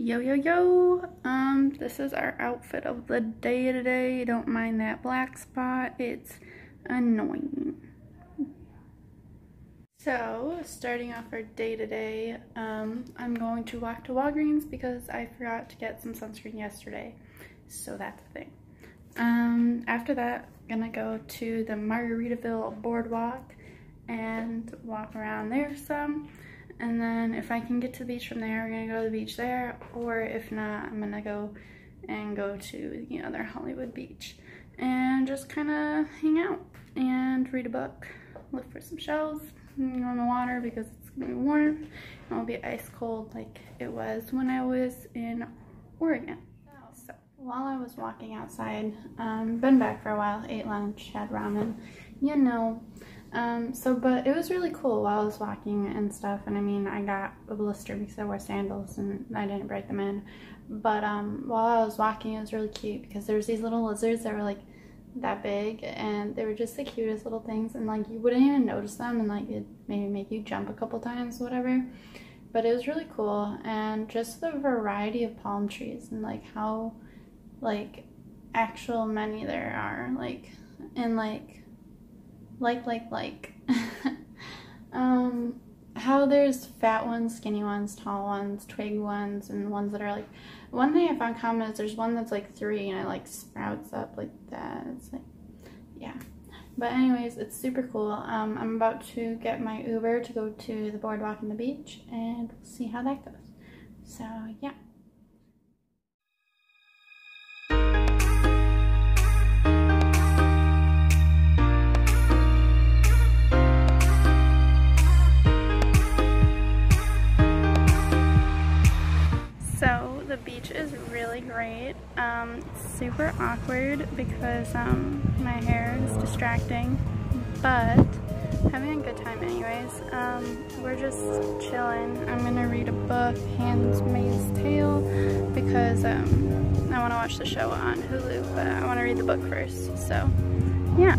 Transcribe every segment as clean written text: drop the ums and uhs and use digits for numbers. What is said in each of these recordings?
Yo, yo, yo! This is our outfit of the day today. Don't mind that black spot, it's annoying. So, starting off our day today, I'm going to walk to Walgreens because I forgot to get some sunscreen yesterday. So that's the thing. After that, I'm gonna go to the Margaritaville boardwalk and walk around there some. And then if I can get to the beach from there, we're gonna go to the beach there, or if not, I'm gonna go to the other Hollywood beach and just kind of hang out and read a book, look for some shells, go in the water because it's gonna be warm. It won't be ice cold like it was when I was in Oregon. So while I was walking outside, been back for a while, ate lunch, had ramen, you know. But it was really cool while I was walking and stuff, and I mean, I got a blister because I wore sandals and I didn't break them in, but while I was walking, it was really cute because there was these little lizards that were like that big, and they were just the cutest little things, and like you wouldn't even notice them, and like it maybe make you jump a couple times, whatever, but it was really cool. And just the variety of palm trees and like how like actual many there are, like, and like how there's fat ones, skinny ones, tall ones, twig ones, and ones that are like, one thing I found common is there's one that's like 3 and it like sprouts up like that. It's like, yeah, but anyways, it's super cool. I'm about to get my Uber to go to the boardwalk and the beach, and we'll see how that goes. So yeah. So the beach is really great. It's super awkward because my hair is distracting, but having a good time anyways. We're just chilling. I'm gonna read a book, Handmaid's Tale, because I want to watch the show on Hulu, but I want to read the book first. So yeah,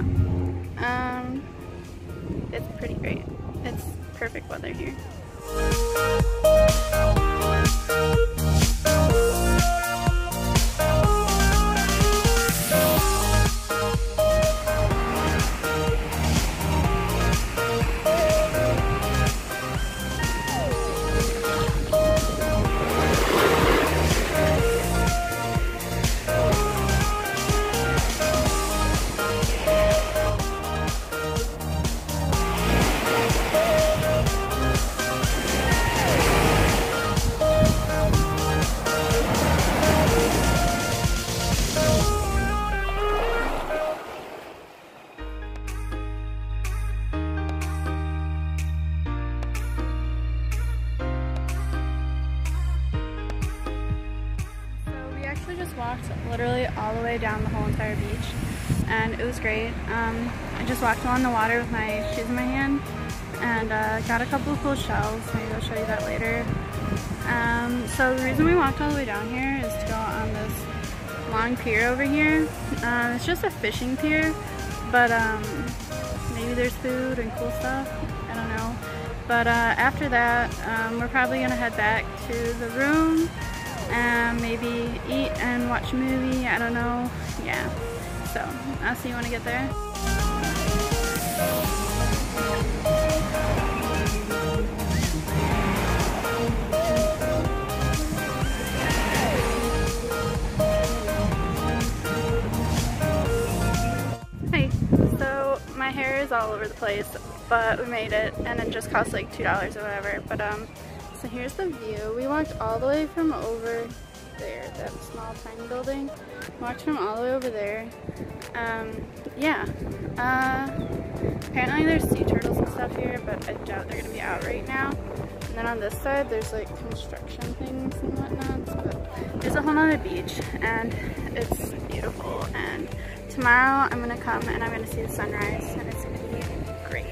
it's pretty great. It's perfect weather here. Walked literally all the way down the whole entire beach, and it was great. I just walked along the water with my shoes in my hand, and got a couple of cool shells. Maybe I'll show you that later. So the reason we walked all the way down here is to go on this long pier over here. It's just a fishing pier, but maybe there's food and cool stuff, I don't know. But after that, we're probably gonna head back to the room and maybe eat and watch a movie, I don't know, yeah. So, I'll see you when I get there. Hey, so my hair is all over the place, but we made it, and it just cost like $2 or whatever, but so here's the view. We walked all the way from over there, that small tiny building. Walked from all the way over there. Yeah. Apparently there's sea turtles and stuff here, but I doubt they're gonna be out right now. And then on this side there's like construction things and whatnot, but there's a whole nother beach, and it's beautiful. And tomorrow I'm gonna come and I'm gonna see the sunrise, and it's gonna be great.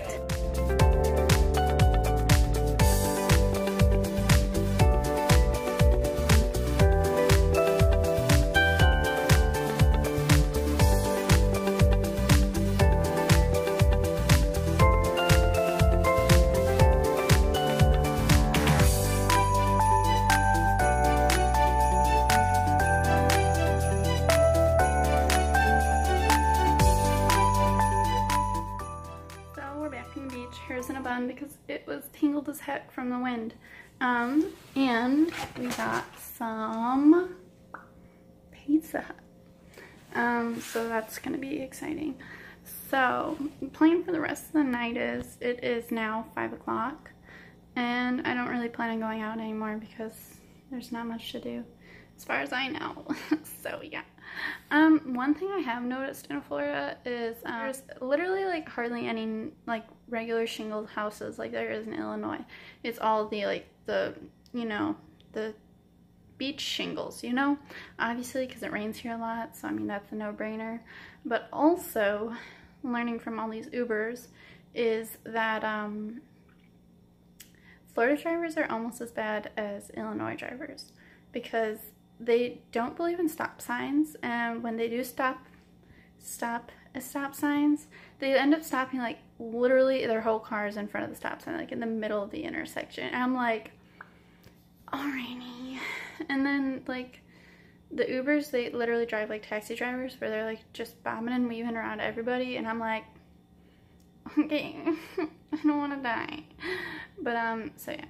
hers in a bun because it was tangled as heck from the wind. And we got some Pizza Hut. So that's gonna be exciting. So the plan for the rest of the night is, it is now 5 o'clock and I don't really plan on going out anymore because there's not much to do as far as I know. So yeah. One thing I have noticed in Florida is there's literally like hardly any like regular shingled houses like there is in Illinois. It's all the like the, you know, the beach shingles, you know, obviously because it rains here a lot, so I mean that's a no-brainer. But also learning from all these Ubers is that Florida drivers are almost as bad as Illinois drivers because they don't believe in stop signs, and when they do stop at stop signs, they end up stopping like literally their whole car is in front of the stop sign, like in the middle of the intersection. And I'm like, alrighty. And then like the Ubers, they literally drive like taxi drivers where they're like just bobbing and weaving around everybody, and I'm like, okay, I don't want to die. But so yeah,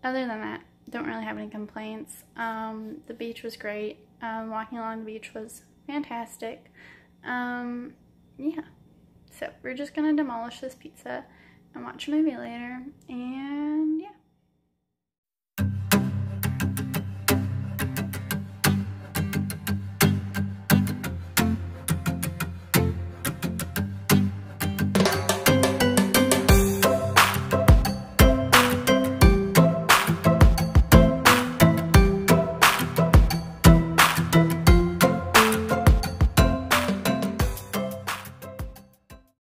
other than that, don't really have any complaints. The beach was great. Walking along the beach was fantastic. Yeah, so we're just gonna demolish this pizza and watch a movie later, and yeah.